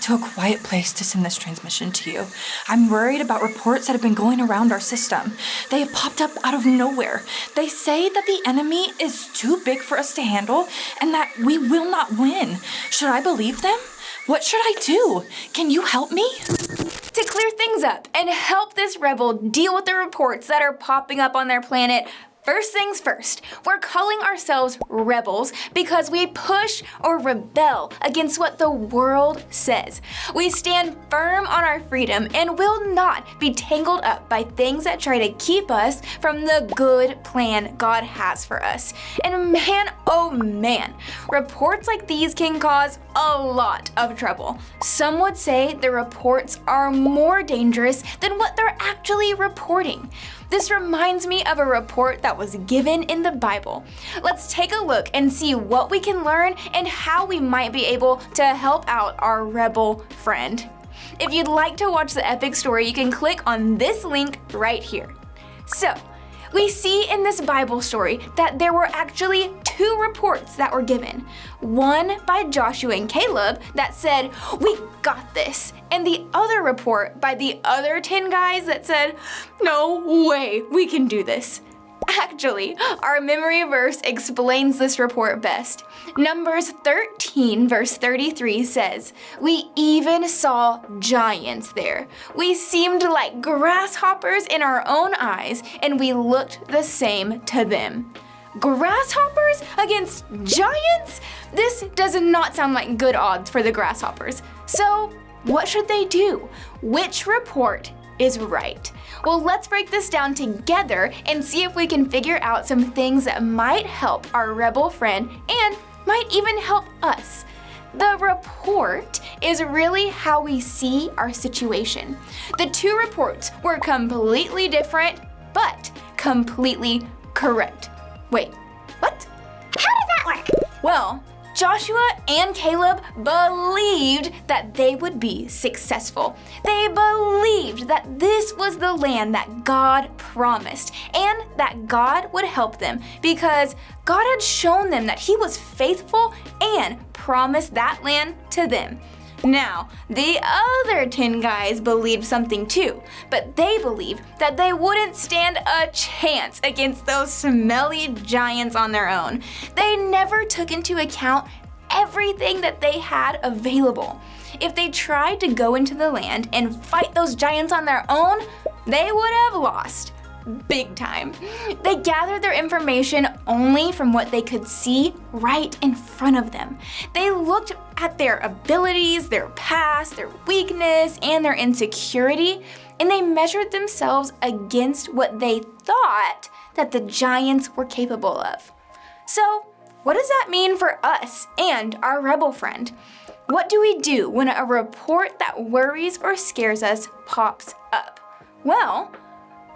to a quiet place to send this transmission to you. I'm worried about reports that have been going around our system. They have popped up out of nowhere. They say that the enemy is too big for us to handle and that we will not win. Should I believe them? What should I do? Can you help me? To clear things up and help this rebel deal with the reports that are popping up on their planet, first things first, we're calling ourselves rebels because we push or rebel against what the world says. We stand firm on our freedom and will not be tangled up by things that try to keep us from the good plan God has for us. And man, oh man, reports like these can cause a lot of trouble. Some would say the reports are more dangerous than what they're actually reporting. This reminds me of a report that was given in the Bible. Let's take a look and see what we can learn and how we might be able to help out our rebel friend. If you'd like to watch the epic story, you can click on this link right here. So, we see in this Bible story that there were actually 2 reports that were given. One by Joshua and Caleb that said, "We got this," and the other report by the other 10 guys that said, "No way, we can do this." Actually, our memory verse explains this report best. Numbers 13 verse 33 says, "We even saw giants there. We seemed like grasshoppers in our own eyes, and we looked the same to them." Grasshoppers against giants? This does not sound like good odds for the grasshoppers. So, what should they do? Which report is right? Well, let's break this down together and see if we can figure out some things that might help our rebel friend and might even help us. The report is really how we see our situation. The 2 reports were completely different, but completely correct. Wait, what? How does that work? Well, Joshua and Caleb believed that they would be successful. They believed that this was the land that God promised and that God would help them because God had shown them that He was faithful and promised that land to them. Now, the other 10 guys believed something too, but they believed that they wouldn't stand a chance against those smelly giants on their own. They never took into account everything that they had available. If they tried to go into the land and fight those giants on their own, they would have lost. Big time. They gathered their information only from what they could see right in front of them. They looked at their abilities, their past, their weakness, and their insecurity, and they measured themselves against what they thought that the giants were capable of. So, what does that mean for us and our rebel friend? What do we do when a report that worries or scares us pops up? Well,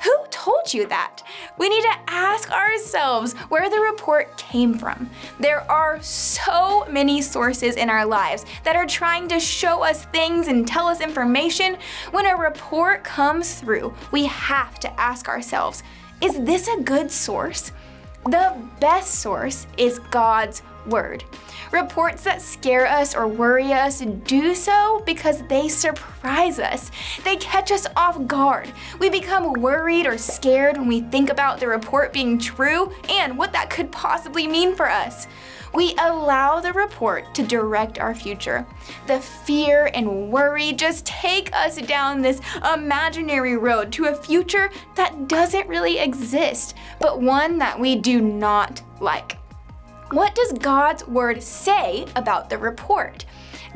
who told you that? We need to ask ourselves where the report came from. There are so many sources in our lives that are trying to show us things and tell us information. When a report comes through, we have to ask ourselves, is this a good source? The best source is God's Word. Reports that scare us or worry us do so because they surprise us. They catch us off guard. We become worried or scared when we think about the report being true and what that could possibly mean for us. We allow the report to direct our future. The fear and worry just take us down this imaginary road to a future that doesn't really exist, but one that we do not like. What does God's Word say about the report?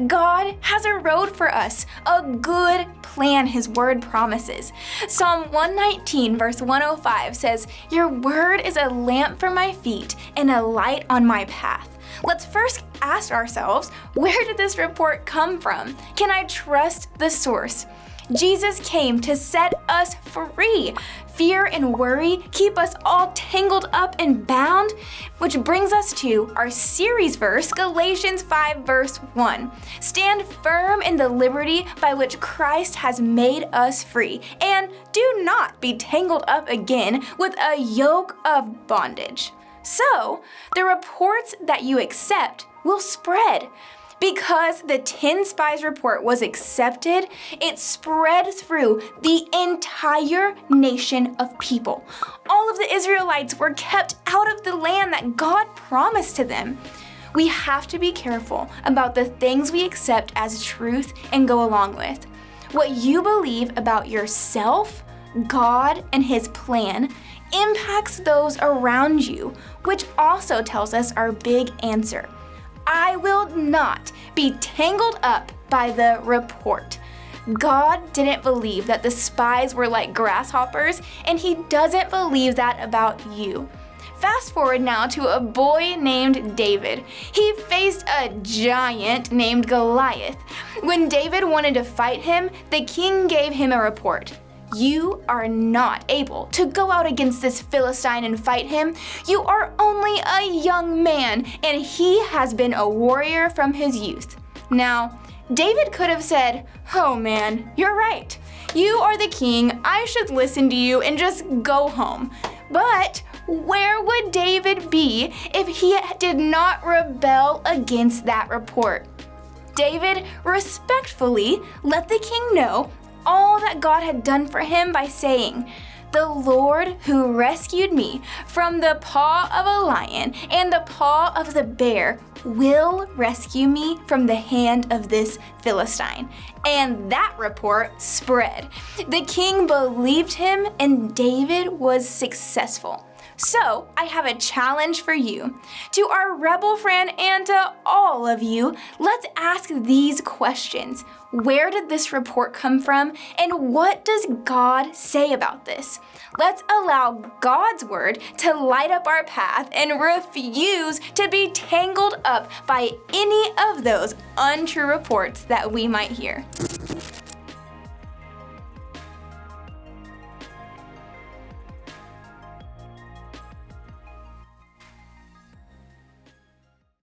God has a road for us, a good plan His Word promises. Psalm 119 verse 105 says, "Your word is a lamp for my feet and a light on my path." Let's first ask ourselves, where did this report come from? Can I trust the source? Jesus came to set us free. Fear and worry keep us all tangled up and bound, which brings us to our series verse, Galatians 5 verse 1. Stand firm in the liberty by which Christ has made us free, and do not be tangled up again with a yoke of bondage. So, the reports that you accept will spread. Because the 10 spies report was accepted, it spread through the entire nation of people. All of the Israelites were kept out of the land that God promised to them. We have to be careful about the things we accept as truth and go along with. What you believe about yourself, God, and His plan impacts those around you, which also tells us our big answer. I will not be tangled up by the report. God didn't believe that the spies were like grasshoppers, and He doesn't believe that about you. Fast forward now to a boy named David. He faced a giant named Goliath. When David wanted to fight him, the king gave him a report. You are not able to go out against this Philistine and fight him. You are only a young man, and he has been a warrior from his youth. Now, David could have said, "Oh man, you're right. You are the king. I should listen to you and just go home." But where would David be if he did not rebel against that report? David respectfully let the king know all that God had done for him by saying, "The Lord who rescued me from the paw of a lion and the paw of the bear will rescue me from the hand of this Philistine." And that report spread. The king believed him, and David was successful. So, I have a challenge for you. To our rebel friend and to all of you, let's ask these questions. Where did this report come from? And what does God say about this? Let's allow God's word to light up our path and refuse to be tangled up by any of those untrue reports that we might hear.